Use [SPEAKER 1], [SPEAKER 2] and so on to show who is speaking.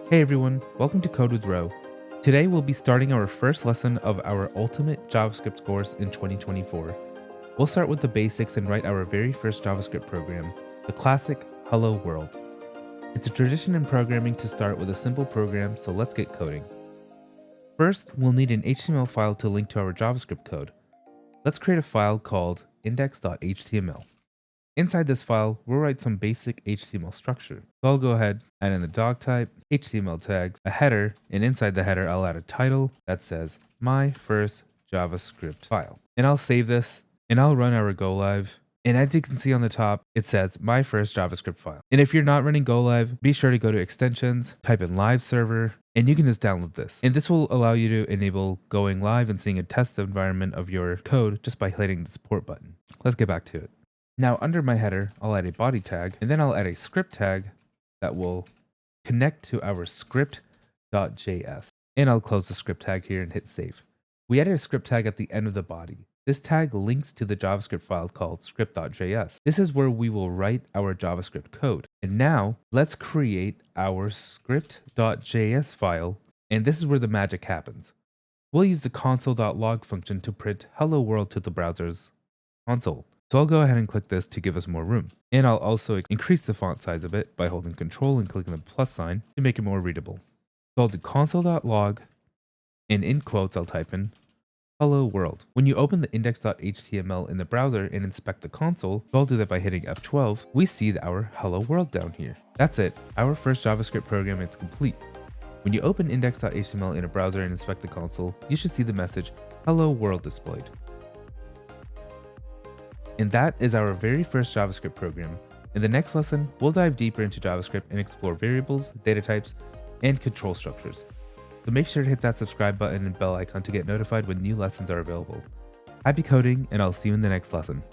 [SPEAKER 1] Hey everyone, welcome to Code with Ro. Today we'll be starting our first lesson of our Ultimate JavaScript course in 2024. We'll start with the basics and write our very first JavaScript program, the classic Hello World. It's a tradition in programming to start with a simple program, so let's get coding. First, we'll need an HTML file to link to our JavaScript code. Let's create a file called index.html. Inside this file, we'll write some basic HTML structure. So I'll go ahead, add in the dog type, HTML tags, a header, and inside the header, I'll add a title that says, My First JavaScript File. And I'll save this, and I'll run our go live. And as you can see on the top, it says, My First JavaScript File. And if you're not running go live, be sure to go to extensions, type in live server, and you can just download this. And this will allow you to enable going live and seeing a test environment of your code just by hitting the support button. Let's get back to it. Now under my header, I'll add a body tag, and then I'll add a script tag that will connect to our script.js. And I'll close the script tag here and hit save. We added a script tag at the end of the body. This tag links to the JavaScript file called script.js. This is where we will write our JavaScript code. And now let's create our script.js file, and this is where the magic happens. We'll use the console.log function to print hello world to the browser's console. So I'll go ahead and click this to give us more room. And I'll also increase the font size a bit by holding Control and clicking the plus sign to make it more readable. So I'll do console.log, and in quotes I'll type in hello world. When you open the index.html in the browser and inspect the console, so I'll do that by hitting F12, we see our hello world down here. That's it, our first JavaScript program is complete. When you open index.html in a browser and inspect the console, you should see the message hello world displayed. And that is our very first JavaScript program. In the next lesson, we'll dive deeper into JavaScript and explore variables, data types, and control structures. So make sure to hit that subscribe button and bell icon to get notified when new lessons are available. Happy coding, and I'll see you in the next lesson.